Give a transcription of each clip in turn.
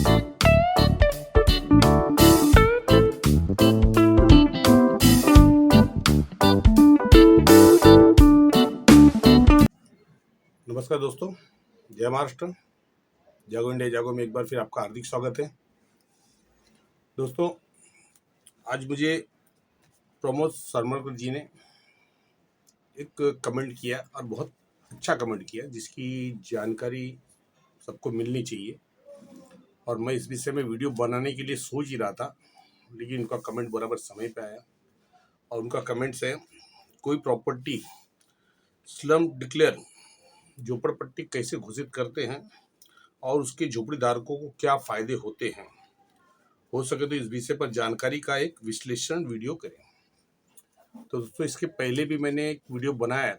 नमस्कार दोस्तों, जय महाराष्ट्र। जागो इंडिया जागो में एक बार फिर आपका हार्दिक स्वागत है। दोस्तों, आज मुझे प्रमोद सरमरकर जी ने एक कमेंट किया और बहुत अच्छा कमेंट किया, जिसकी जानकारी सबको मिलनी चाहिए। और मैं इस विषय में वीडियो बनाने के लिए सोच ही रहा था, लेकिन उनका कमेंट बराबर समय पे आया। और उनका कमेंट्स है, कोई प्रॉपर्टी स्लम डिक्लेयर झोपड़पट्टी कैसे घोषित करते हैं और उसके झोपड़ी धारकों को क्या फायदे होते हैं। हो सके तो इस विषय पर जानकारी का एक विश्लेषण वीडियो करें। तो दोस्तों, इसके पहले भी मैंने एक वीडियो बनाया,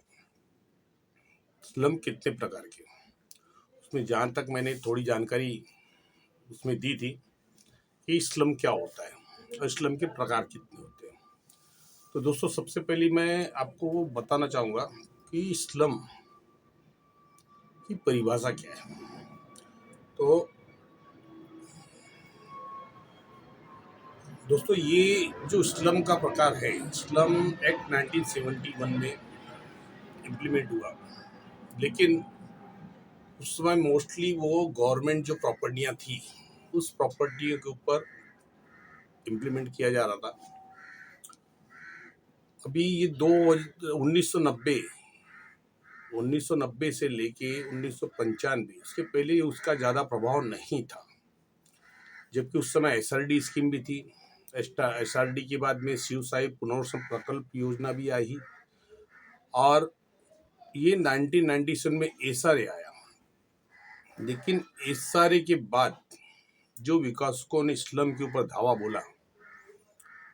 स्लम कितने प्रकार के। उसमें जहाँ तक मैंने थोड़ी जानकारी उसमें दी थी कि स्लम क्या होता है और स्लम के प्रकार कितने होते हैं। तो दोस्तों, सबसे पहले मैं आपको बताना चाहूँगा कि स्लम की परिभाषा क्या है। तो दोस्तों, ये जो स्लम का प्रकार है, स्लम एक्ट 1971 में इम्प्लीमेंट हुआ, लेकिन उस समय मोस्टली वो गवर्नमेंट जो प्रॉपर्टियाँ थी उस प्रॉपर्टियों के ऊपर इम्प्लीमेंट किया जा रहा था। अभी ये 1990 से लेके 1995, उसके पहले उसका ज़्यादा प्रभाव नहीं था, जबकि उस समय SRD स्कीम भी थी। SRD के बाद में शिव साई पुनर्वास प्रकल्प योजना भी आई और ये 1997 में SRA आया। लेकिन SRA के बाद जो विकासकों ने स्लम के ऊपर धावा बोला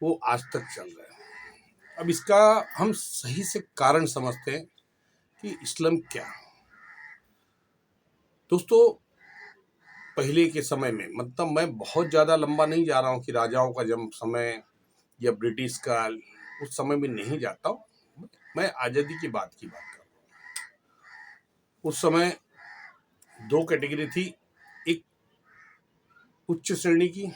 वो आज तक चल रहा है। अब इसका हम सही से कारण समझते हैं कि स्लम क्या। दोस्तों, पहले के समय में, मतलब मैं बहुत ज़्यादा लंबा नहीं जा रहा हूँ कि राजाओं का जन्म समय या ब्रिटिश काल, उस समय में नहीं जाता हूँ, मैं आज़ादी की बात कर रहा हूँ। उस समय दो कैटेगरी थी, एक उच्च श्रेणी की,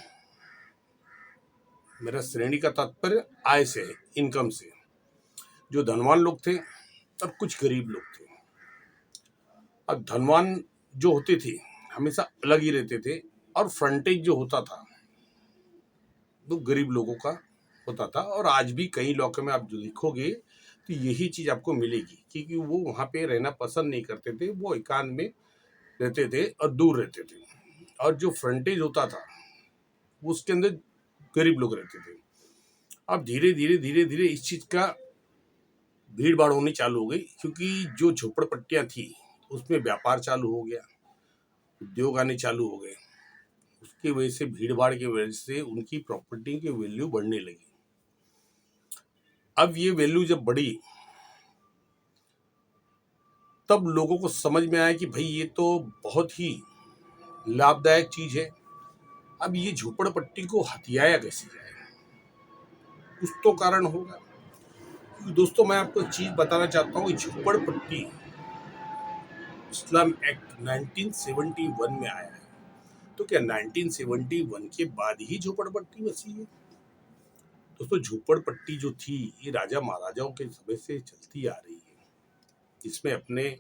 मेरा श्रेणी का तात्पर्य आय से है, इनकम से, जो धनवान लोग थे और कुछ गरीब लोग थे। अब धनवान जो होते थे हमेशा अलग ही रहते थे और फ्रंटेज जो होता था वो गरीब लोगों का होता था। और आज भी कई इलाकों में आप जो लिखोगे तो यही चीज़ आपको मिलेगी, क्योंकि वो वहाँ पे रहना पसंद नहीं करते थे, वो एकांत में रहते थे और दूर रहते थे। और जो फ्रंटेज होता था उसके अंदर गरीब लोग रहते थे। अब धीरे धीरे धीरे धीरे इस चीज़ का भीड़ भाड़ होनी चालू हो गई, क्योंकि जो झोपड़पट्टियाँ थी उसमें व्यापार चालू हो गया, उद्योग आने चालू हो गए। उसकी वजह से, भीड़ भाड़ की वजह से उनकी प्रॉपर्टी की वैल्यू बढ़ने लगी। अब ये वैल्यू जब बढ़ी तब लोगों को समझ में आया कि भाई ये तो बहुत ही लाभदायक चीज है। अब ये झोपड़पट्टी को हथियाया कैसे जाए, कुछ तो कारण होगा। दोस्तों, मैं आपको एक चीज बताना चाहता हूँ, झोपड़पट्टी स्लम एक्ट 1971 में आया है, तो क्या 1971 के बाद ही झोपड़पट्टी बसी है? दोस्तों, झोपड़पट्टी जो थी ये राजा महाराजाओं के समय से चलती आ रही है, जिसमें अपने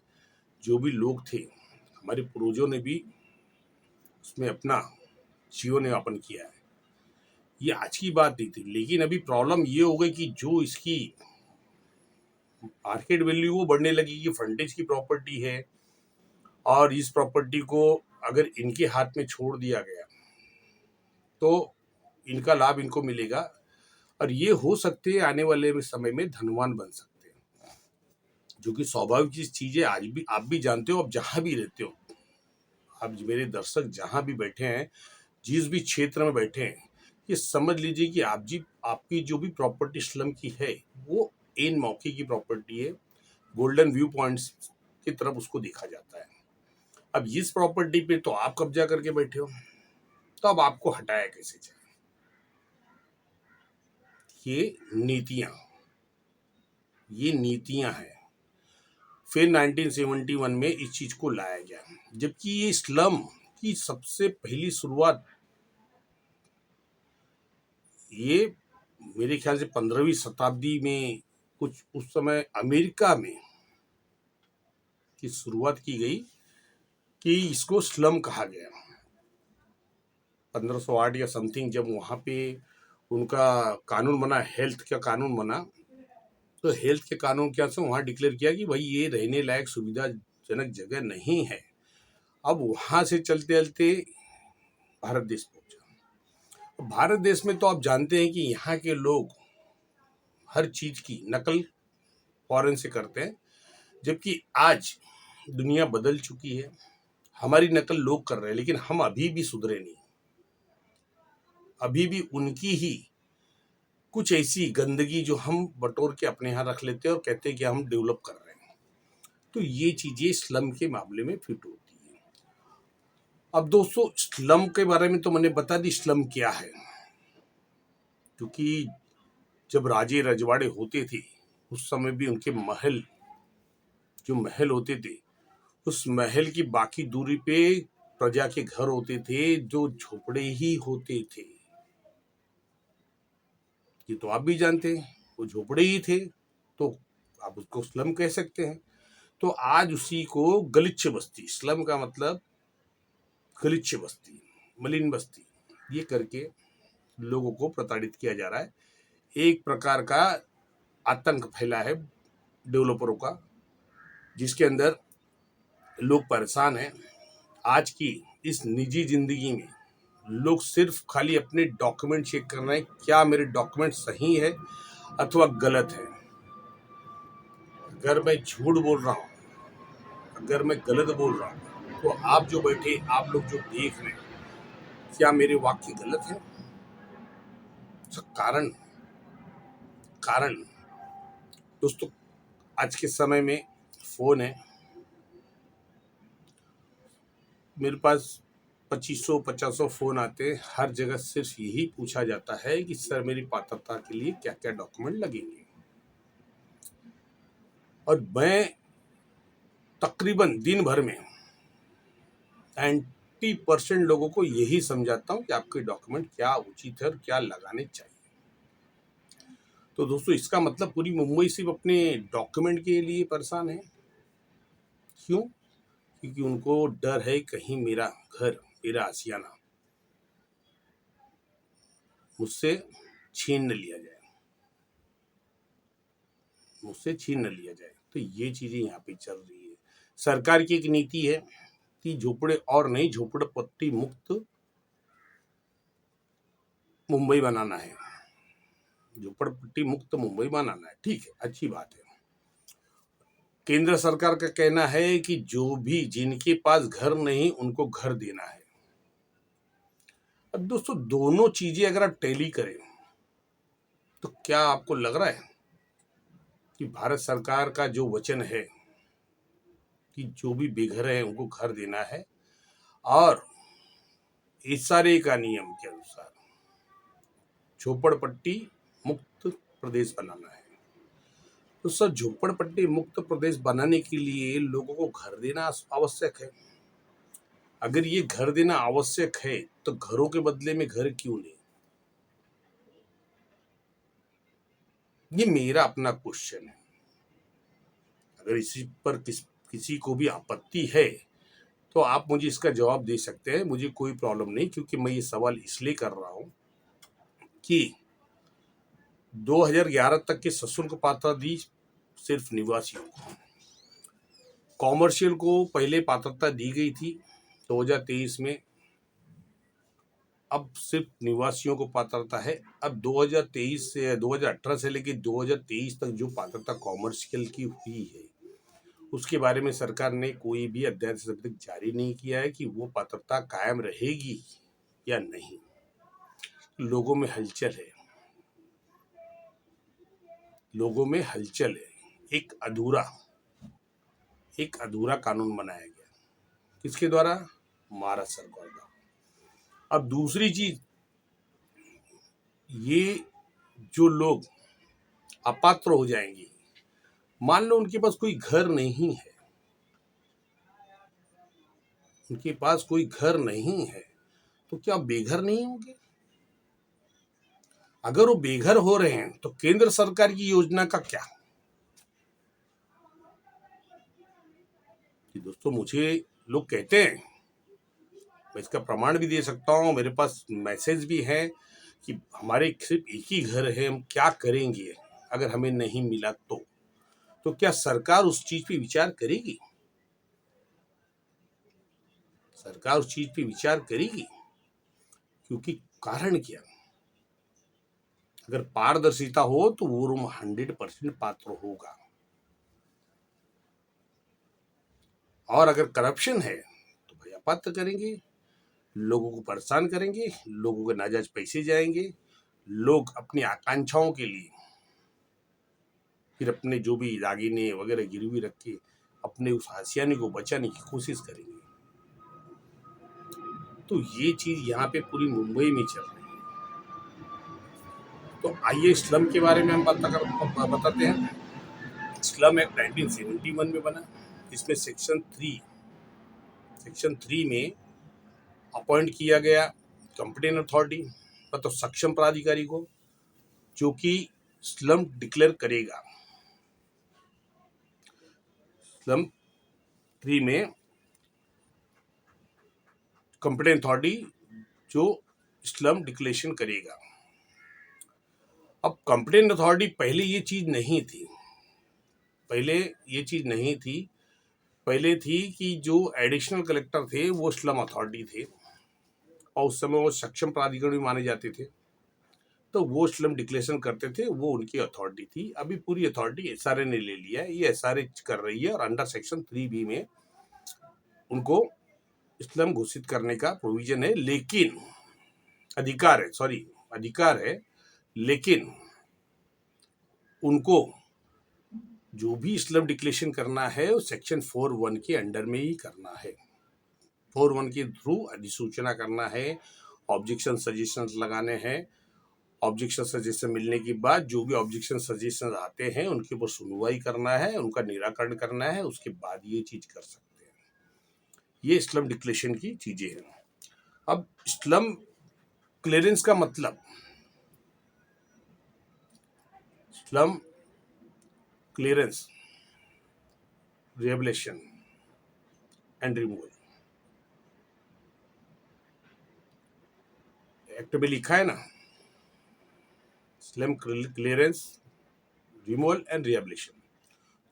जो भी लोग थे, हमारे पूर्वजों ने भी उसमें अपना जीवन यापन किया है। ये आज की बात नहीं थी, लेकिन अभी प्रॉब्लम ये हो गई कि जो इसकी मार्केट वैल्यू वो बढ़ने लगी कि फ्रंटेज की प्रॉपर्टी है और इस प्रॉपर्टी को अगर इनके हाथ में छोड़ दिया गया तो इनका लाभ इनको मिलेगा और ये हो सकते हैं आने वाले समय में धनवान बन सकते हैं, जो कि स्वाभाविक चीज़ है। आज भी आप भी जानते हो, आप जहाँ भी रहते हो, आप मेरे दर्शक जहाँ भी बैठे हैं, जिस भी क्षेत्र में बैठे हैं, ये समझ लीजिए कि आपकी जो भी प्रॉपर्टी स्लम की है वो इन मौके की प्रॉपर्टी है। गोल्डन व्यू पॉइंट्स की तरफ उसको देखा जाता है। अब इस प्रॉपर्टी पे तो आप कब्जा करके बैठे हो, तो अब आपको हटाया कैसे जाए? ये नीतियां हैं। फिर 1971 में इस चीज को लाया गया, जबकि ये स्लम इसकी सबसे पहली शुरुआत ये मेरे ख्याल से 15वीं शताब्दी में कुछ उस समय अमेरिका में की शुरुआत की गई कि इसको स्लम कहा गया। 1508 या समथिंग जब वहाँ पे उनका कानून बना, हेल्थ का कानून बना, तो हेल्थ के कानून के अनुसार वहाँ डिक्लेयर किया कि भाई ये रहने लायक सुविधाजनक जगह नहीं है। अब वहाँ से चलते चलते भारत देश पहुंचा। भारत देश में तो आप जानते हैं कि यहाँ के लोग हर चीज की नकल फॉरेन से करते हैं, जबकि आज दुनिया बदल चुकी है। हमारी नकल लोग कर रहे हैं, लेकिन हम अभी भी सुधरे नहीं। अभी भी उनकी ही कुछ ऐसी गंदगी जो हम बटोर के अपने यहाँ रख लेते हैं और कहते हैं कि हम डेवलप कर रहे हैं। तो ये चीजें स्लम के मामले में फिट होती है। अब दोस्तों, स्लम के बारे में तो मैंने बता दी स्लम क्या है, क्योंकि जब राजे रजवाड़े होते थे उस समय भी उनके जो महल होते थे, उस महल की बाकी दूरी पे प्रजा के घर होते थे जो झोपड़े ही होते थे। ये तो आप भी जानते हैं, वो झोपड़े ही थे, तो आप उसको स्लम कह सकते हैं। तो आज उसी को गलिच्छ बस्ती, स्लम का मतलब गलिच्छ बस्ती, मलिन बस्ती, ये करके लोगों को प्रताड़ित किया जा रहा है। एक प्रकार का आतंक फैला है डेवलपरों का, जिसके अंदर लोग परेशान हैं। आज की इस निजी जिंदगी में लोग सिर्फ खाली अपने डॉक्यूमेंट चेक कर रहे हैं, क्या मेरे डॉक्यूमेंट सही है अथवा गलत है। अगर मैं झूठ बोल रहा हूँ, अगर मैं गलत बोल रहा हूँ, तो आप जो बैठे, आप लोग जो देख रहे हैं, क्या मेरे वाक्य गलत है? कारण कारण दोस्तों, आज के समय में फोन है, मेरे पास 2500 फोन आते हैं। हर जगह सिर्फ यही पूछा जाता है कि सर मेरी पात्रता के लिए क्या क्या डॉक्यूमेंट लगेंगे। और मैं तकरीबन दिन भर में 90% लोगों को यही समझाता हूँ कि आपके डॉक्यूमेंट क्या उचित है और क्या लगाने चाहिए। तो दोस्तों, इसका मतलब पूरी मुंबई सिर्फ अपने डॉक्यूमेंट के लिए परेशान है। क्यों? क्योंकि उनको डर है कहीं मेरा घर, मेरा आशियाना मुझसे छीन न लिया जाए, मुझसे छीन न लिया जाए। तो ये चीजें यहाँ पे चल रही है। सरकार की एक नीति है कि झोपड़े और नहीं, झोपड़पट्टी मुक्त मुंबई बनाना है, झोपड़पट्टी मुक्त मुंबई बनाना है। ठीक है, अच्छी बात है। केंद्र सरकार का कहना है कि जो भी जिनके पास घर नहीं उनको घर देना है। अब दोस्तों, दोनों चीजें अगर आप टैली करें तो क्या आपको लग रहा है कि भारत सरकार का जो वचन है कि जो भी बेघर है उनको घर देना है और इशारे का नियम के अनुसार झोपड़पट्टी मुक्त प्रदेश बनाना है, तो सर झोपड़पट्टी मुक्त प्रदेश बनाने के लिए लोगों को घर देना आवश्यक है। अगर ये घर देना आवश्यक है तो घरों के बदले में घर क्यों नहीं? ये मेरा अपना क्वेश्चन है। अगर इसी पर किसी को भी आपत्ति है तो आप मुझे इसका जवाब दे सकते हैं, मुझे कोई प्रॉब्लम नहीं। क्योंकि मैं ये सवाल इसलिए कर रहा हूं कि 2011 तक की सशुल्क पात्रता दी सिर्फ निवासियों को, कॉमर्शियल को पहले पात्रता दी गई थी 2023 में, अब सिर्फ निवासियों को पात्रता है। अब 2023 से 2018 से लेकर 2023 तक जो पात्रता कॉमर्शियल की हुई है उसके बारे में सरकार ने कोई भी अध्यादेश अभी तक जारी नहीं किया है कि वो पात्रता कायम रहेगी या नहीं। लोगों में हलचल है, लोगों में हलचल है। एक अधूरा कानून बनाया गया, किसके द्वारा? महाराष्ट्र सरकार द्वारा। अब दूसरी चीज, ये जो लोग अपात्र हो जाएंगे, मान लो उनके पास कोई घर नहीं है, उनके पास कोई घर नहीं है, तो क्या बेघर नहीं होंगे? अगर वो बेघर हो रहे हैं तो केंद्र सरकार की योजना का क्या? कि दोस्तों, मुझे लोग कहते हैं, मैं इसका प्रमाण भी दे सकता हूँ, मेरे पास मैसेज भी है कि हमारे सिर्फ एक ही घर है, हम क्या करेंगे अगर हमें नहीं मिला तो क्या सरकार उस चीज पे विचार करेगी? सरकार उस चीज पे विचार करेगी, क्योंकि कारण क्या? अगर पारदर्शिता हो तो वो रूम 100% पात्र होगा, और अगर करप्शन है तो भाई अपात्र करेंगे, लोगों को परेशान करेंगे, लोगों के नाजायज पैसे जाएंगे, लोग अपनी आकांक्षाओं के लिए फिर अपने जो भी दागिने वगैरह गिरवी रख के अपने उस हाशियाने को बचाने की कोशिश करेंगे। तो ये चीज यहाँ पे पूरी मुंबई में चल रही है। तो आइए स्लम के बारे में हम बताते हैं। स्लम एक्ट 1971 में बना, इसमें सेक्शन 3 में अपॉइंट किया गया कंप्लेंट अथॉरिटी, मतलब सक्षम प्राधिकारी को, जो कि स्लम डिक्लेयर करेगा। स्लम 3 में कंप्लेंट अथॉरिटी जो स्लम डिक्लेरेशन करेगा। अब कंप्लेंट अथॉरिटी पहले ये चीज नहीं थी, पहले थी कि जो एडिशनल कलेक्टर थे वो स्लम अथॉरिटी थे, और उस समय वो सक्षम प्राधिकरण भी माने जाते थे, तो वो स्लम डिक्लेरेशन करते थे, वो उनकी अथॉरिटी थी। अभी पूरी अथॉरिटी एसआरए ने ले लिया है, ये एसआरए कर रही है, और अंडर सेक्शन 3B में उनको स्लम घोषित करने का प्रोविजन है, लेकिन अधिकार है, लेकिन उनको जो भी स्लम डिक्लेरेशन करना है वो सेक्शन 4(1) के अंडर में ही करना है। 4(1) के थ्रू अधिसूचना करना है, ऑब्जेक्शन सजेशन लगाने हैं, ऑब्जेक्शन सजेशन मिलने के बाद जो भी ऑब्जेक्शन सजेशन आते हैं उनके ऊपर सुनवाई करना है, उनका निराकरण करना है, उसके बाद ये चीज कर सकते हैं। ये स्लम डिक्लेरेशन की चीजें हैं। अब स्लम क्लियरेंस का मतलब, slum clearance, rehabilitation and removal, act में लिखा है ना, slum clearance, removal and rehabilitation.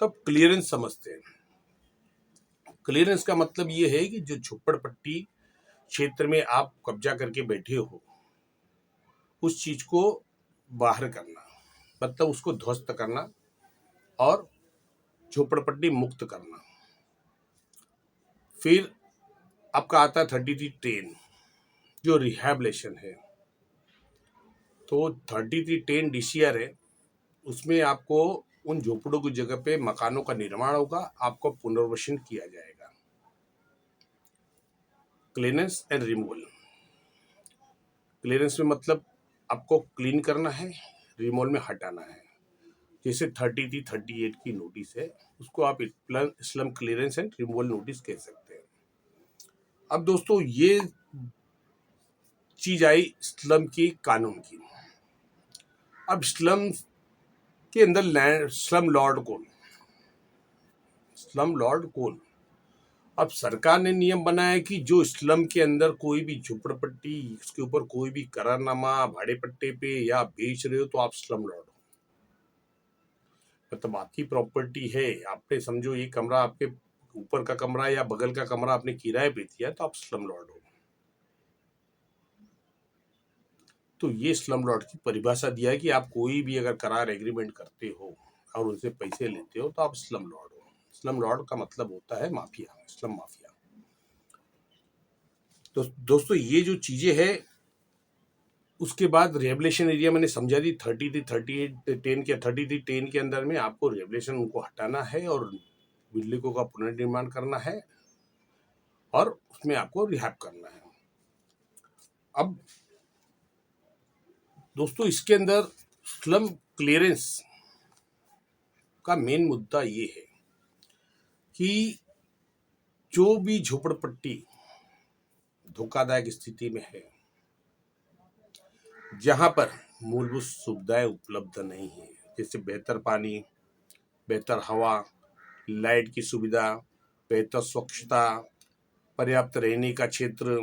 तब क्लियरेंस समझते हैं। क्लियरेंस का मतलब ये है कि जो झोपड़पट्टी क्षेत्र में आप कब्जा करके बैठे हो, उस चीज को बाहर करना, मतलब उसको ध्वस्त करना और झोपड़पट्टी मुक्त करना। फिर आपका आता है 33(10) जो रिहैबिलिटेशन है। तो 33(10) DCR है, उसमें आपको उन झोपड़ों की जगह पे मकानों का निर्माण होगा, आपको पुनर्वसन किया जाएगा। क्लीनेंस एंड रिमूवल, क्लीनेंस में मतलब आपको क्लीन करना है, रिमूवल में हटाना है। जैसे 38 की नोटिस है, उसको आप slum clearance and removal notice कह सकते हैं। अब दोस्तों, ये चीज आई स्लम की कानून की। अब स्लम के अंदर स्लम लॉर्ड कौन? अब सरकार ने नियम बनाया कि जो स्लम के अंदर कोई भी झुपड़पट्टी, उसके ऊपर कोई भी करारनामा भाड़े पट्टे पे या बेच रहे हो तो आप स्लम लॉर्ड हो। मतलब आपकी प्रॉपर्टी है, आपने समझो ये कमरा आपके ऊपर का कमरा या बगल का कमरा आपने किराए पे दिया, तो आप स्लम लॉर्ड हो। तो ये स्लम लॉर्ड की परिभाषा दिया है कि आप कोई भी अगर करार एग्रीमेंट करते हो और उनसे पैसे लेते हो तो आप स्लम लॉर्ड हो। स्लम लॉर्ड का मतलब होता है माफिया, स्लम माफिया। तो दोस्तों, ये जो चीजें हैं, उसके बाद रिहेबिलिटेशन एरिया मैंने समझा दी। 33(10) के अंदर में आपको रिहेबिलिटेशन उनको हटाना है और बिल्डिंगों का पुनर्निर्माण करना है, और उसमें आपको रिहैब करना है। अब दोस्तों, इसके अंदर स्लम क्लियरेंस का मेन मुद्दा ये है कि जो भी झोपड़पट्टी धोखादायक स्थिति में है, जहां पर मूलभूत सुविधाएं उपलब्ध नहीं है, जैसे बेहतर पानी, बेहतर हवा, लाइट की सुविधा, बेहतर स्वच्छता, पर्याप्त रहने का क्षेत्र,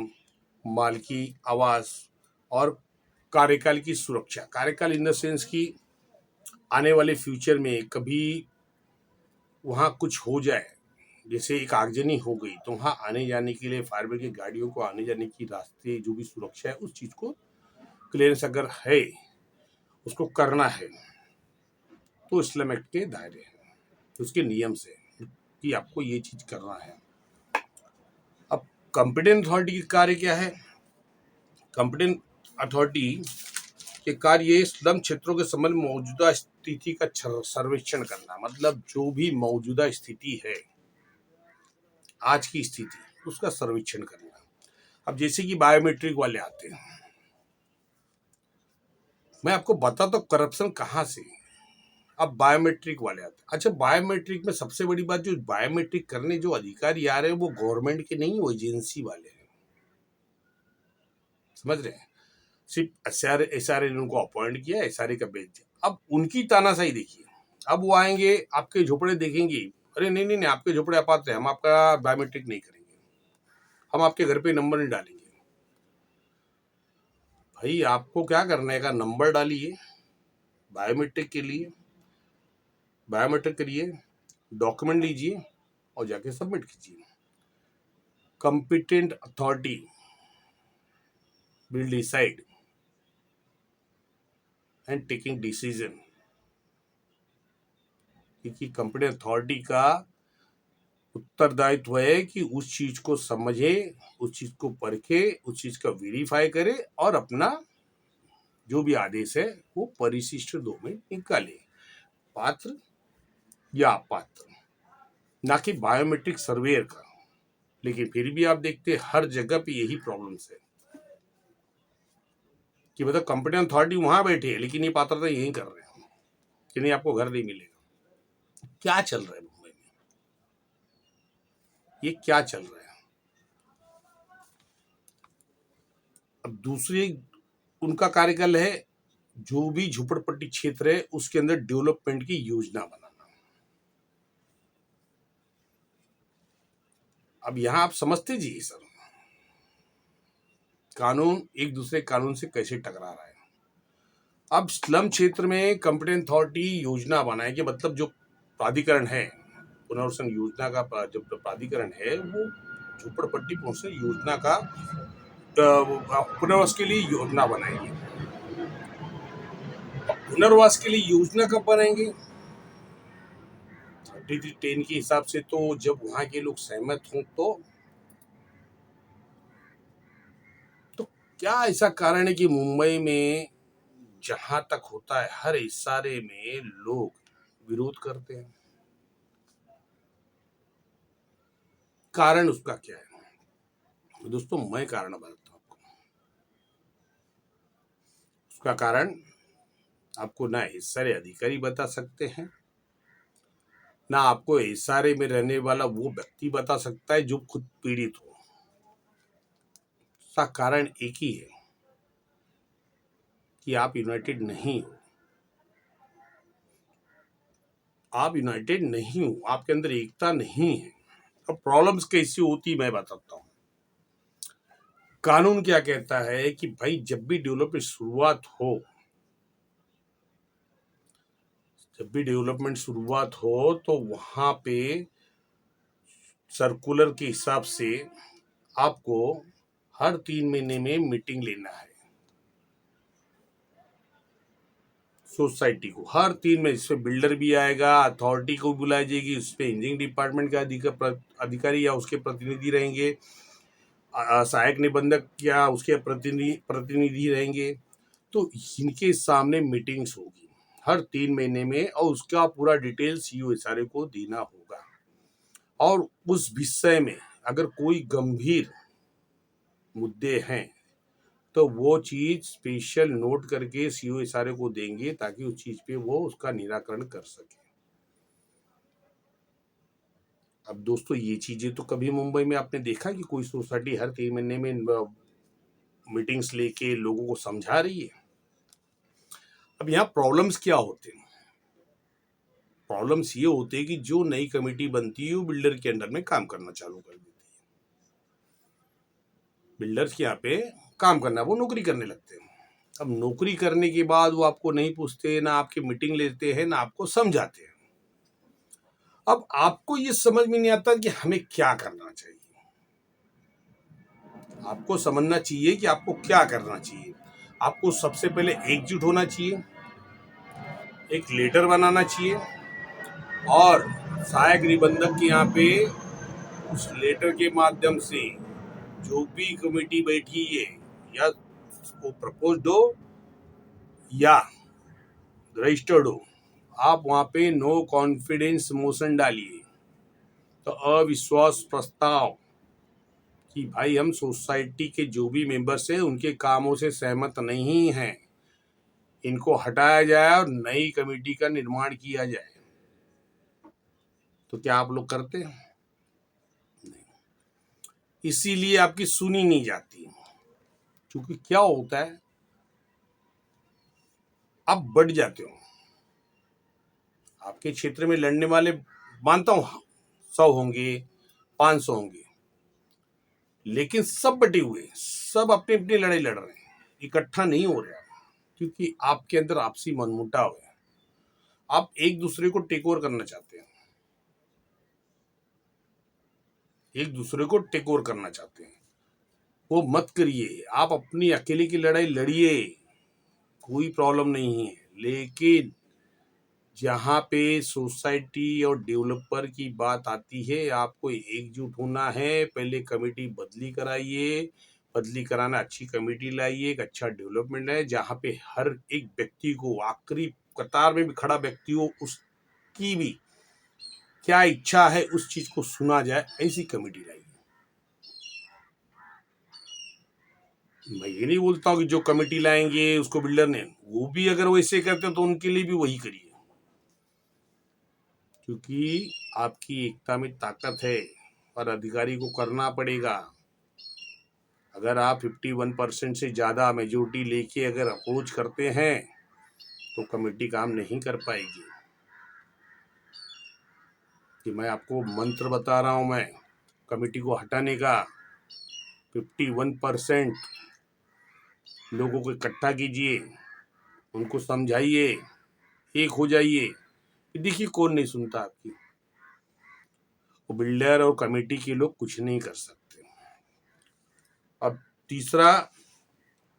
मालिकी आवास और कार्यकाल की सुरक्षा। कार्यकाल इन द सेंस की आने वाले फ्यूचर में कभी वहाँ कुछ हो जाए, जैसे एक आगजनी हो गई, तो वहाँ आने जाने के लिए फायर ब्रिगेड गाड़ियों को आने जाने की रास्ते जो भी सुरक्षा है उस चीज़ को क्लियरेंस अगर है, उसको करना है, तो इस्लाम एक्ट के दायरे हैं, उसके नियम से कि आपको ये चीज़ करना है। अब कॉम्पिटेंट अथॉरिटी की कार्य क्या है? कॉम्पिटेंट अथॉरिटी के कार्य ये स्लम क्षेत्रों के संबंध में मौजूदा स्थिति का सर्वेक्षण करना, मतलब जो भी मौजूदा स्थिति है, आज की स्थिति, उसका सर्वेक्षण करना। अब जैसे कि बायोमेट्रिक वाले आते हैं, मैं आपको बताता हूँ करप्शन कहाँ से। अब बायोमेट्रिक वाले आते हैं। अच्छा, बायोमेट्रिक में सबसे बड़ी बात, जो बायोमेट्रिक करने जो अधिकारी आ रहे हैं वो गवर्नमेंट के नहीं, वो एजेंसी वाले हैं, समझ रहे हैं? सिर्फ एसआरए ने उनको अपॉइंट किया, एसआरए का भेज दिया। अब उनकी तानाशाही देखिए। अब वो आएंगे, आपके झोपड़े देखेंगे, अरे नहीं नहीं नहीं, आपके झोपड़े अपात्र है, हम आपका बायोमेट्रिक नहीं करेंगे, हम आपके घर पे नंबर नहीं डालेंगे। भाई आपको क्या करना है, का नंबर डालिए बायोमेट्रिक के लिए, बायोमेट्रिक करिए, डॉक्यूमेंट लीजिए और जाके सबमिट कीजिए। Competent authority will decide and taking decision, क्योंकि कंपिटेंट अथॉरिटी का उत्तरदायित्व है कि उस चीज को समझे, उस चीज को परखे, उस चीज का वेरीफाई करे और अपना जो भी आदेश है वो परिशिष्ट 2 में निकाले, पात्र या अपात्र, ना कि बायोमेट्रिक सर्वेयर का। लेकिन फिर भी आप देखते हैं हर जगह पे यही प्रॉब्लम्स है कि मतलब कंपिटेंट अथॉरिटी वहां बैठे है लेकिन ये पात्रता यही कर रहे हैं कि नहीं, आपको घर नहीं मिलेगा। क्या चल रहा है मुंबई में, ये क्या चल रहा है? अब दूसरी उनका कार्यकाल है, जो भी झुपड़पट्टी क्षेत्र है उसके अंदर डेवलपमेंट की योजना बनाना। अब यहां आप समझते जी सर, कानून एक दूसरे कानून से कैसे टकरा रहा है। अब स्लम क्षेत्र में कंपिटेंट अथॉरिटी योजना बनाएगी, मतलब जो प्राधिकरण है, पुनर्वसन योजना का जो प्राधिकरण है, वो झुपड़पट्टी पुनर्वसन योजना का पुनर्वास के लिए योजना बनाएंगे। पुनर्वास के लिए योजना कब बनाएंगे? 3310 के हिसाब से तो जब वहां के लोग सहमत हों तो क्या ऐसा कारण है कि मुंबई में जहां तक होता है हर इशारे में लोग विरोध करते हैं? कारण उसका क्या है? तो दोस्तों मैं कारण बताता हूँ आपको। उसका कारण आपको ना इशारे अधिकारी बता सकते हैं, ना आपको इशारे में रहने वाला वो व्यक्ति बता सकता है जो खुद पीड़ित हो। उसका कारण एक ही है कि आप यूनाइटेड नहीं हो। आप यूनाइटेड नहीं हो, आपके अंदर एकता नहीं है। अब प्रॉब्लम्स कैसी होती मैं बताता हूँ। कानून क्या कहता है कि भाई जब भी डेवलपमेंट शुरुआत हो तो वहां पे सर्कुलर के हिसाब से आपको हर 3 महीने में मीटिंग लेना है सोसाइटी को, हर 3 महीने। इसमें बिल्डर भी आएगा, अथॉरिटी को बुलाई जाएगी, उसमें इंजीनियरिंग डिपार्टमेंट का अधिकारी या उसके प्रतिनिधि रहेंगे, सहायक निबंधक या उसके प्रतिनिधि रहेंगे। तो इनके सामने मीटिंग्स होगी हर 3 महीने में और उसका पूरा डिटेल सीओ एसआरए को देना होगा। और उस विषय में अगर कोई गंभीर मुद्दे हैं तो वो चीज स्पेशल नोट करके सीओ एसआरए को देंगे ताकि उस चीज पे वो उसका निराकरण कर सके। अब दोस्तों ये चीजें तो कभी मुंबई में आपने देखा कि कोई सोसाइटी हर 3 महीने में मीटिंग्स लेके लोगों को समझा रही है? अब यहाँ प्रॉब्लम्स क्या होते हैं? प्रॉब्लम्स ये होते हैं कि जो नई कमेटी बनती है वो बिल्डर के अंडर में काम करना चालू कर देती है। बिल्डर्स के यहाँ पे काम करना, वो नौकरी करने लगते हैं। अब नौकरी करने के बाद वो आपको नहीं पूछते, ना आपकी मीटिंग लेते हैं, ना आपको समझाते हैं। अब आपको ये समझ में नहीं आता कि हमें क्या करना चाहिए। आपको समझना चाहिए कि आपको क्या करना चाहिए। आपको सबसे पहले एकजुट होना चाहिए, एक लेटर बनाना चाहिए और सहायक निबंधक के यहाँ पे उस लेटर के माध्यम से जो भी कमेटी बैठी है या वो प्रपोज्ड हो या रजिस्टर्ड हो, आप वहां पे नो कॉन्फिडेंस मोशन डालिए, तो अविश्वास प्रस्ताव कि भाई हम सोसाइटी के जो भी मेंबर्स हैं उनके कामों से सहमत नहीं हैं, इनको हटाया जाए और नई कमेटी का निर्माण किया जाए। तो क्या आप लोग करते हैं? नहीं। इसीलिए आपकी सुनी नहीं जाती, क्योंकि क्या होता है, आप बढ़ जाते हो। आपके क्षेत्र में लड़ने वाले मानता हूं 100 होंगे, 500 होंगे, लेकिन सब बटे हुए, सब अपनी अपनी लड़ाई लड़ रहे हैं, इकट्ठा नहीं हो रहा, क्योंकि आपके अंदर आपसी मनमुटाव है। आप एक दूसरे को टेक ओवर करना चाहते हैं, एक दूसरे को टेक ओवर करना चाहते हैं। वो मत करिए, आप अपनी अकेले की लड़ाई लड़िए, कोई प्रॉब्लम नहीं है। लेकिन जहाँ पे सोसाइटी और डेवलपर की बात आती है, आपको एकजुट होना है। पहले कमेटी बदली कराइए, बदली कराना, अच्छी कमेटी लाइए, एक अच्छा डेवलपमेंट है जहाँ पे हर एक व्यक्ति को, आखिरी कतार में भी खड़ा व्यक्ति हो, उसकी भी क्या इच्छा है उस चीज को सुना जाए, ऐसी कमेटी लाइए। मैं ये नहीं बोलता हूँ कि जो कमेटी लाएंगे उसको बिल्डर ने, वो भी अगर वैसे करते हैं तो उनके लिए भी वही करिए, क्योंकि आपकी एकता में ताकत है और अधिकारी को करना पड़ेगा। अगर आप 51% से ज़्यादा मेजोरिटी लेके अगर अप्रोच करते हैं तो कमेटी काम नहीं कर पाएगी। कि मैं आपको मंत्र बता रहा हूँ, मैं कमेटी को हटाने का, 51% लोगों को इकट्ठा कीजिए, उनको समझाइए, एक हो जाइए। देखिए कौन नहीं सुनता आपकी। वो बिल्डर और कमेटी के लोग कुछ नहीं कर सकते। अब तीसरा,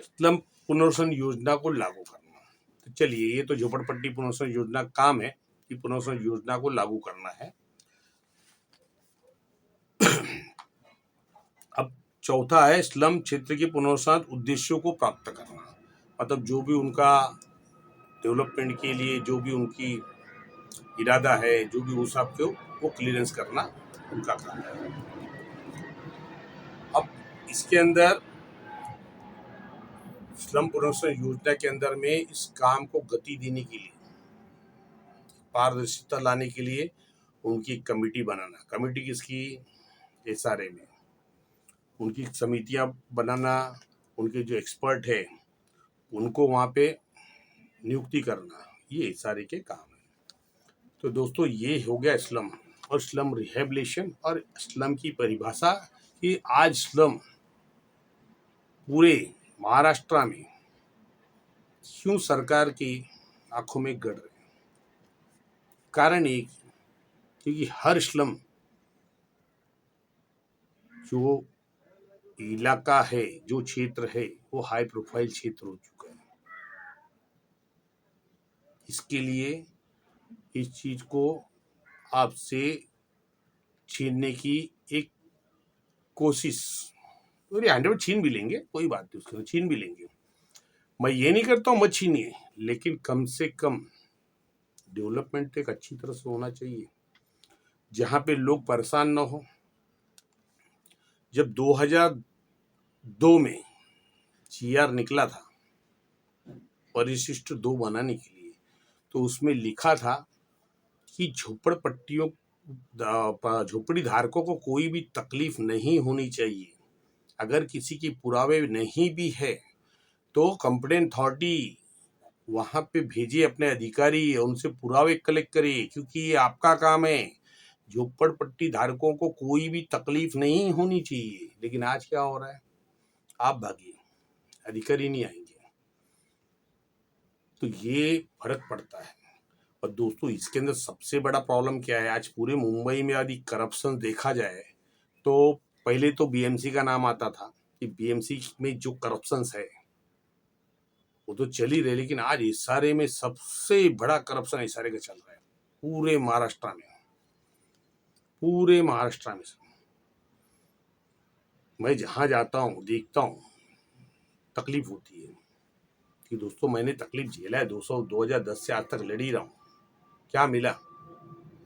स्लम पुनर्वसन योजना को लागू करना। तो चलिए, ये तो झोपड़पट्टी पुनर्वसन योजना काम है कि पुनर्वसन योजना को लागू करना है। अब चौथा है स्लम क्षेत्र के पुनर्वसन उद्देश्यों को प्राप्त करना, मतलब जो भी उनका डेवलपमेंट के लिए जो भी उनकी इरादा है, जो भी उस आपको वो क्लियरेंस करना उनका काम है। अब इसके अंदर स्लम पुनर्वसन योजना के अंदर में इस काम को गति देने के लिए, पारदर्शिता लाने के लिए उनकी कमेटी बनाना। कमेटी किसकी? एसआरए में उनकी समितियां बनाना, उनके जो एक्सपर्ट है उनको वहाँ पे नियुक्ति करना, ये सारे के काम है। तो दोस्तों ये हो गया स्लम और स्लम रिहेबिलिटेशन और स्लम की परिभाषा कि आज स्लम पूरे महाराष्ट्र में क्यों सरकार की आंखों में गड़ रहे हैं। कारण एक, क्योंकि हर स्लम जो इलाका है, जो क्षेत्र है, वो हाई प्रोफाइल क्षेत्र हो चुका है। इसके लिए इस चीज को आपसे छीनने की एक कोशिश, और ये 100 छीन भी लेंगे, कोई बात नहीं, उसको छीन भी लेंगे। मैं ये नहीं करता हूँ मत छीनिए, लेकिन कम से कम डेवलपमेंट एक अच्छी तरह से होना चाहिए जहाँ पे लोग परेशान ना हो। जब 2002 में जीआर निकला था परिशिष्ट 2 बनाने के लिए, तो उसमें लिखा था कि झोपड़पट्टियों झोपड़ी धारकों को कोई भी तकलीफ नहीं होनी चाहिए। अगर किसी की पुरावे नहीं भी है तो कंप्लेंट अथॉरिटी वहां पे भेजिए अपने अधिकारी, उनसे पुरावे कलेक्ट करिए, क्योंकि ये आपका काम है। झोपड़पट्टी धारकों को कोई भी तकलीफ नहीं होनी चाहिए। लेकिन आज क्या हो रहा है, आप भागिए, अधिकारी नहीं आएंगे। तो ये फर्क पड़ता है। और दोस्तों, इसके अंदर सबसे बड़ा प्रॉब्लम क्या है, आज पूरे मुंबई में यदि करप्शन देखा जाए तो पहले तो बीएमसी का नाम आता था कि बीएमसी में जो करप्शन है वो तो चल ही रहे, लेकिन आज एसआरए में सबसे बड़ा करप्शन एसआरए का चल रहा है पूरे महाराष्ट्र में। पूरे महाराष्ट्र में मैं जहाँ जाता हूँ देखता हूँ, तकलीफ होती है कि दोस्तों मैंने तकलीफ झेला है। 2010 से आज तक लड़ ही रहा हूँ। क्या मिला?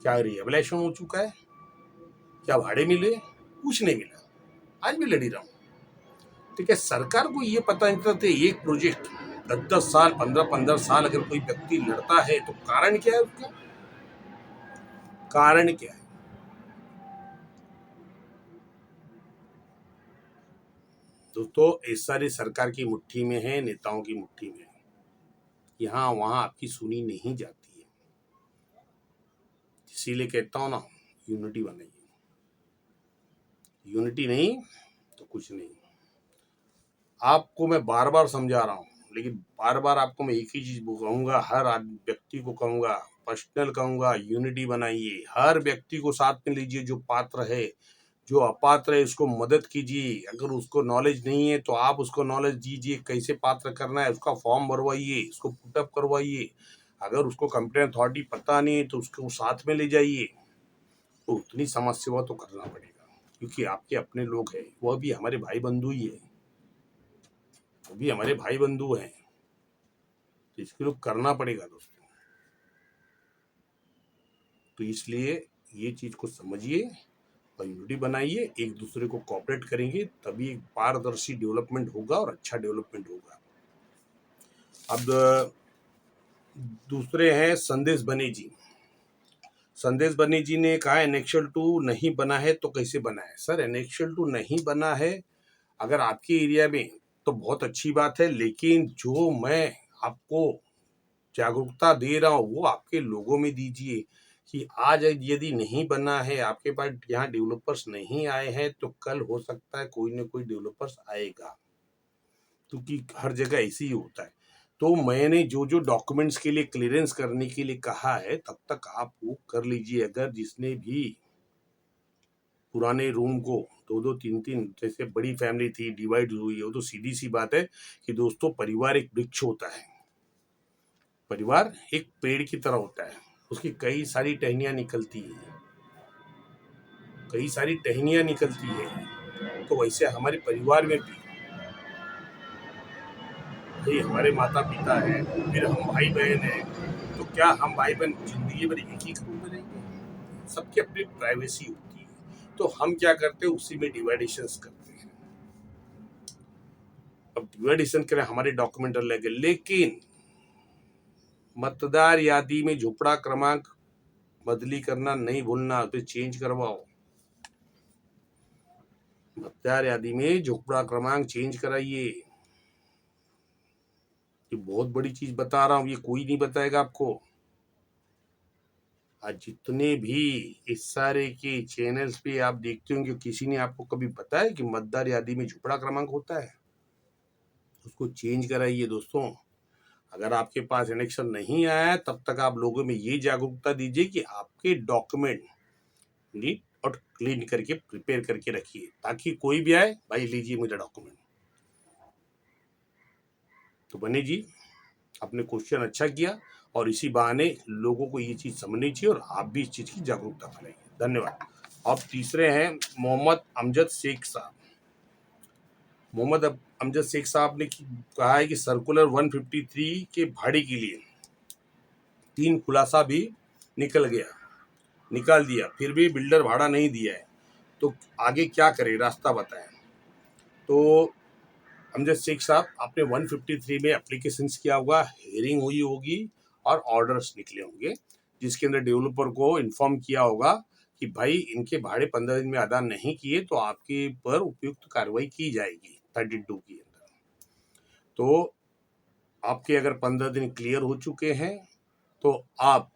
क्या रिहेबिलिटेशन हो चुका है? क्या भाड़े मिले? कुछ नहीं मिला। आज भी लड़ ही रहा हूँ। ठीक है, सरकार को ये पता नहीं चलता, एक प्रोजेक्ट 10-10 साल 15-15 साल अगर कोई व्यक्ति लड़ता है तो कारण क्या है उसका? कारण क्या है? दोस्तों, एसआरए सरकार की मुट्ठी में है, नेताओं की मुट्ठी में है। यहाँ वहाँ आपकी सुनी नहीं जाती है। इसीलिए कहता हूँ ना, यूनिटी बनाइए। यूनिटी नहीं तो कुछ नहीं। आपको मैं बार बार समझा रहा हूँ, लेकिन बार बार आपको मैं एक ही चीज कहूंगा, हर व्यक्ति को कहूंगा, पर्सनल कहूंगा, यूनिटी बनाइए। हर व्यक्ति को साथ में लीजिए, जो पात्र है, जो अपात्र है उसको मदद कीजिए। अगर उसको नॉलेज नहीं है तो आप उसको नॉलेज दीजिए, कैसे पात्र करना है, उसका फॉर्म भरवाइए, उसको पुटअप करवाइए। अगर उसको कंप्लेंट अथॉरिटी पता नहीं है तो उसको साथ में ले जाइए। तो उतनी समाज सेवा तो करना पड़ेगा, क्योंकि आपके अपने लोग हैं, वह भी हमारे भाई बंधु ही है, वो भी हमारे भाई बंधु हैं। तो इसके लिए करना पड़ेगा दोस्तों। तो इसलिए ये चीज को समझिए और यूनिटी बनाइए, एक दूसरे को कोऑपरेट करेंगे तभी एक पारदर्शी डेवलपमेंट होगा और अच्छा डेवलपमेंट होगा। अब दूसरे हैं संदेश बने जी। संदेश बने जी ने कहा एनेक्शल 2 नहीं बना है तो कैसे बना है? सर, एनेक्शल 2 नहीं बना है अगर आपके एरिया में तो बहुत अच्छी बात है, लेकिन जो मैं आपको जागरूकता दे रहा हूँ वो आपके लोगों में दीजिए कि आज यदि नहीं बना है, आपके पास यहाँ डेवलपर्स नहीं आए हैं, तो कल हो सकता है कोई ना कोई डेवलपर्स आएगा, क्योंकि हर जगह ऐसे ही होता है। तो मैंने जो जो डॉक्यूमेंट्स के लिए क्लियरेंस करने के लिए कहा है तब तक आप वो कर लीजिए। अगर जिसने भी पुराने रूम को 2-2 3-3 जैसे बड़ी फैमिली थी डिवाइड हुई है, वो तो सीधी सी बात है कि दोस्तों परिवार एक वृक्ष होता है। परिवार एक पेड़ की तरह होता है, उसकी कई सारी टहनियां निकलती है, कई सारी टहनियां निकलती है। तो वैसे हमारे परिवार में भी भाई हमारे माता पिता है, फिर हम भाई बहन हैं, तो क्या हम भाई बहन जिंदगी भर एक ही रूम में रहेंगे? सबकी अपनी प्राइवेसी होती है। तो हम क्या करते हैं, उसी में डिवाइडेशन करते हैं। अब डिवाइडेशन करें, हमारे डॉक्यूमेंट अलग है, लेकिन मतदार यादी में झोपड़ा क्रमांक बदली करना नहीं भूलना, तो चेंज करवाओ। मतदार यादी में झोपड़ा क्रमांक चेंज कराइए। ये बहुत बड़ी चीज बता रहा हूं, ये कोई नहीं बताएगा आपको। आज जितने भी इस सारे के चैनल्स पे आप देखते होंगे, किसी ने आपको कभी बताया कि मतदार यादी में झोपड़ा क्रमांक होता है? उसको चेंज कराइए दोस्तों। अगर आपके पास इलेक्शन नहीं आया है तब तक आप लोगों में ये जागरूकता दीजिए कि आपके डॉक्यूमेंट नीट और क्लीन करके प्रिपेयर करके रखिए, ताकि कोई भी आए, भाई लीजिए मेरा डॉक्यूमेंट। तो बने जी, आपने क्वेश्चन अच्छा किया और इसी बहाने लोगों को ये चीज समझनी चाहिए और आप भी इस चीज की जागरूकता फैलाइए। धन्यवाद। अब तीसरे हैं मोहम्मद अमजद शेख साहब। मोहम्मद अमजद शेख साहब ने कहा है कि सर्कुलर 153 के भाड़े के लिए 3 खुलासा भी निकाल दिया, फिर भी बिल्डर भाड़ा नहीं दिया है, तो आगे क्या करे, रास्ता बताएं। तो अमजद शेख साहब, आपने 153 में एप्लीकेशन किया होगा, हेयरिंग हुई होगी और ऑर्डर्स निकले होंगे, जिसके अंदर डेवलपर को इन्फॉर्म किया होगा कि भाई इनके भाड़े 15 दिन में अदा नहीं किए तो आपके पर उपयुक्त कार्रवाई की जाएगी 32 के अंदर। तो आपके अगर 15 दिन क्लियर हो चुके हैं तो आप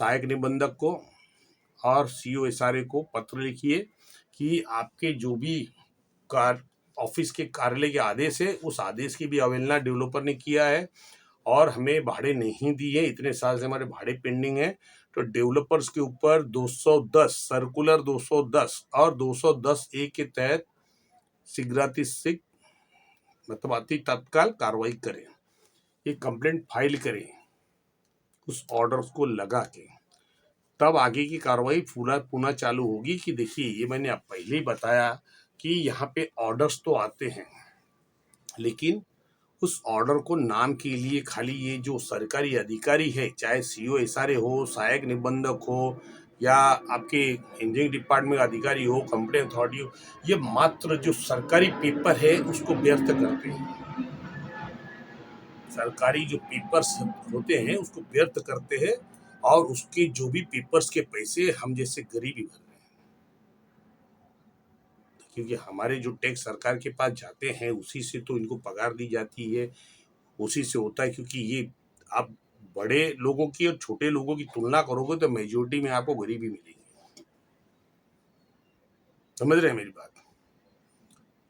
सहायक निबंधक को और सीओ एसआरए को पत्र लिखिए कि आपके जो भी कार ऑफिस के कार्यालय के आदेश है उस आदेश की भी अवहेलना डेवलपर ने किया है और हमें भाड़े नहीं दिए, इतने साल से हमारे भाड़े पेंडिंग है। तो डेवलपर्स के ऊपर 210 सर्कुलर 210 और 210 ए के तहत शीघ्रातिशीघ्र मतलब अति तत्काल कार्रवाई करें, ये कंप्लेंट फाइल करें उस ऑर्डर्स को लगा के, तब आगे की कार्रवाई पुनः चालू होगी। कि देखिए ये मैंने आप पहले ही बताया कि यहाँ पे ऑर्डर्स तो आते हैं लेकिन उस ऑर्डर को नाम के लिए खाली ये जो सरकारी अधिकारी है, चाहे सीओ एसआरए हो, सहायक निबंधक हो या आपके इंजीनियरिंग डिपार्टमेंट अधिकारी हो, कंपनी अथॉरिटी हो, ये मात्र जो सरकारी पेपर है उसको व्यर्थ करते हैं। सरकारी जो पेपर्स होते हैं उसको व्यर्थ करते हैं और उसके जो भी पेपर्स के पैसे हम जैसे गरीब ही भर रहे हैं, क्योंकि हमारे जो टैक्स सरकार के पास जाते हैं उसी से तो इनको पगार दी जाती है, उसी से होता है। क्योंकि ये आप बड़े लोगों की और छोटे लोगों की तुलना करोगे तो मेजोरिटी में आपको गरीबी मिलेगी, समझ रहे हैं मेरी बात।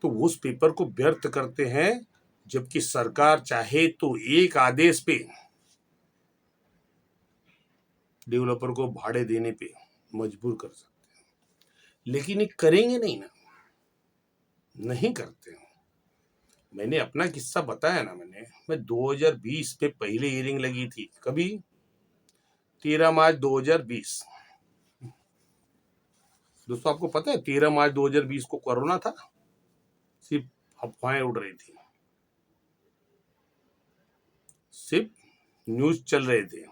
तो उस पेपर को व्यर्थ करते हैं, जबकि सरकार चाहे तो एक आदेश पे डेवलपर को भाड़े देने पे मजबूर कर सकते हैं, लेकिन ये करेंगे नहीं ना, नहीं करते हैं। मैंने अपना किस्सा बताया ना, मैं 2020 में पहले हियरिंग लगी थी, कभी 13 मार्च 2020। दोस्तों आपको पता है 13 मार्च 2020 को कोरोना था, सिर्फ अफवाहें उड़ रही थी, सिर्फ न्यूज चल रहे थे,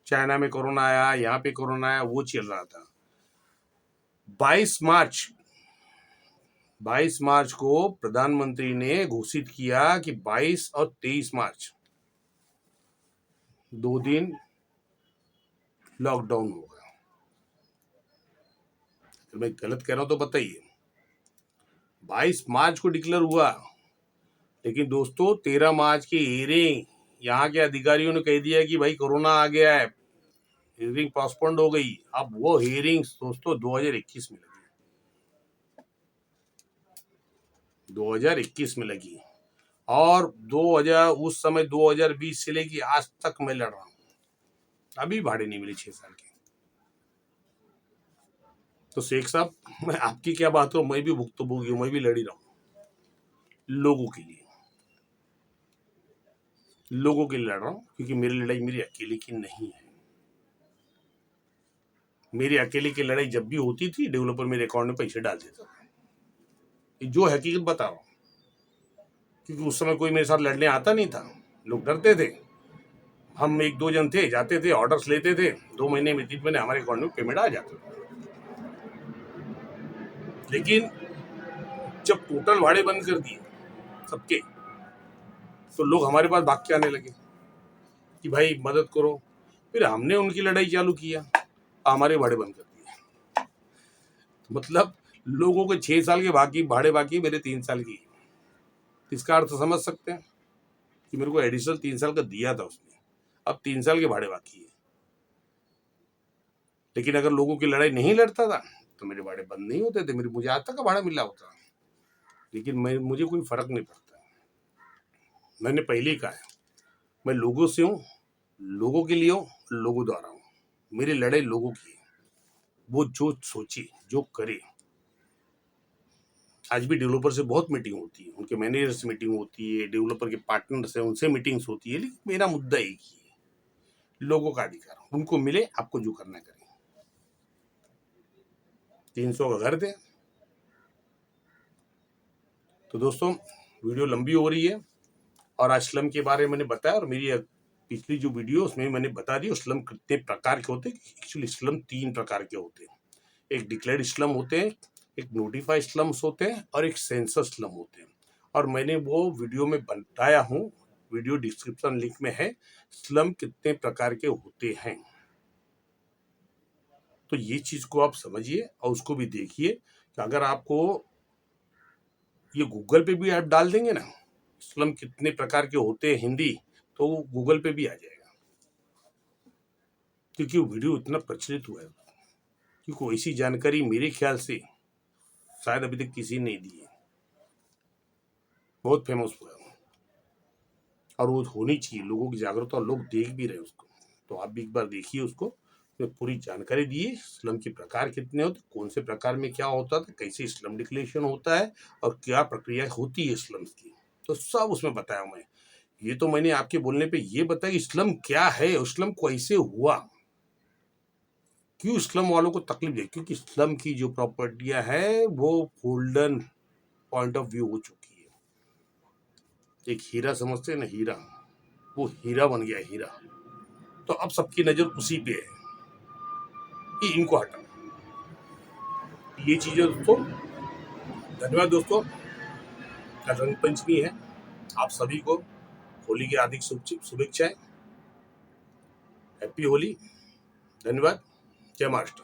चाइना में कोरोना आया, यहाँ पे कोरोना आया, वो चल रहा था। 22 मार्च को प्रधानमंत्री ने घोषित किया कि 22 और 23 मार्च 2 दिन लॉकडाउन होगा। तो मैं गलत कह रहा हूं तो बताइए। 22 मार्च को डिक्लेयर हुआ, लेकिन दोस्तों 13 मार्च की हियरिंग यहाँ के अधिकारियों ने कह दिया कि भाई कोरोना आ गया है, हियरिंग पोस्टपोन्ड हो गई। अब वो हियरिंग दोस्तों 2021 में लगी, 2021 में लगी और 2000 उस समय 2020 से लेके आज तक मैं लड़ रहा हूँ, अभी भाड़े नहीं मिले 6 साल के। तो शेख साहब, मैं आपकी क्या बात हो, मैं भी भुक्तभोगी हूँ, मैं भी लड़ी रहा हूँ लोगों के लिए, लोगों के लिए लड़ रहा हूँ, क्योंकि मेरी लड़ाई मेरी अकेले की नहीं है। मेरी अकेले की लड़ाई जब भी होती थी डेवलपर मेरे अकाउंट में पैसे डाल देता था, जो हकीकत बता रहा हूँ, क्योंकि उस समय कोई मेरे साथ लड़ने आता नहीं था, लोग डरते थे। हम 1-2 जन थे, जाते थे, ऑर्डर्स लेते थे, 2 महीने में 3 महीने हमारे अकाउंट में पेमेंट आ जाता था। लेकिन जब टोटल भाड़े बंद कर दिए सबके, तो लोग हमारे पास भाग के आने लगे कि भाई मदद करो। फिर हमने उनकी लड़ाई चालू किया, हमारे भाड़े बंद कर दिए। मतलब लोगों के 6 साल के बाकी भाड़े बाकी, मेरे 3 साल की। इसका अर्थ समझ सकते हैं कि मेरे को एडिशनल 3 साल का दिया था उसने, अब 3 साल के भाड़े बाकी है। लेकिन अगर लोगों की लड़ाई नहीं लड़ता था तो मेरे भाड़े बंद नहीं होते थे, मुझे आज तक का भाड़ा मिला होता। लेकिन मुझे कोई फर्क नहीं पड़ता। मैंने पहले ही कहा है, मैं लोगों से हूँ, लोगों के लिए हूँ, लोगों द्वारा हूँ। मेरी लड़ाई लोगों की है, वो जो सोचे जो करे। आज भी डेवलपर से बहुत मीटिंग होती है, उनके मैनेजर से मीटिंग होती है, डेवलपर के पार्टनर से उनसे मीटिंग्स होती है, लेकिन मेरा मुद्दा एक ही है, लोगों का अधिकार, उनको मिले, आपको जो करना करें। 300 का घर दे। तो दोस्तों वीडियो लंबी हो रही है और आज स्लम के बारे में मैंने बताया, और मेरी पिछली जो वीडियो उसमें मैंने बता दी स्लम कितने प्रकार के होते हैं। एक्चुअली स्लम 3 प्रकार के होते हैं, एक डिक्लेयर्ड स्लम होते हैं, एक नोटिफाइड स्लम्स होते हैं और एक सेंसस स्लम होते हैं। और मैंने वो वीडियो में बताया हूँ, वीडियो डिस्क्रिप्शन लिंक में है, स्लम कितने प्रकार के होते हैं। तो ये चीज़ को आप समझिए और उसको भी देखिए कि अगर आपको ये गूगल पे भी आप डाल देंगे ना, इस्लाम कितने प्रकार के होते हैं हिंदी, तो वो गूगल पे भी आ जाएगा, क्योंकि वो वीडियो इतना प्रचलित हुआ है। क्योंकि वैसी जानकारी मेरे ख्याल से शायद अभी तक किसी ने नहीं दी है, बहुत फेमस हुआ है और वो होनी चाहिए, लोगों की जागरूकता, और लोग देख भी रहे उसको। तो आप भी एक बार देखिए उसको, तो पूरी जानकारी दिए इस्लाम के प्रकार कितने होते, कौन से प्रकार में क्या होता था, कैसे इस्लाम डिक्लेरेशन होता है और क्या प्रक्रिया होती है इस्लाम की, तो सब उसमें बताया मैं। ये तो मैंने आपके बोलने पे ये बताया इस्लाम क्या है, इस्लाम कैसे हुआ, क्यों इस्लाम वालों को तकलीफ है, क्योंकि इस्लाम की जो प्रॉपर्टियां है वो गोल्डन पॉइंट ऑफ व्यू हो चुकी है। एक हीरा समझते हैं ना, हीरा, वो हीरा बन गया हीरा। तो अब सबकी नजर उसी पे है कि इनको हटाओ। ये चीजें दोस्तों, धन्यवाद दोस्तों। कल रंग पंचमी है, आप सभी को होली की हार्दिक शुभेच्छाएं। हैप्पी होली। धन्यवाद। जय महाराष्ट्र।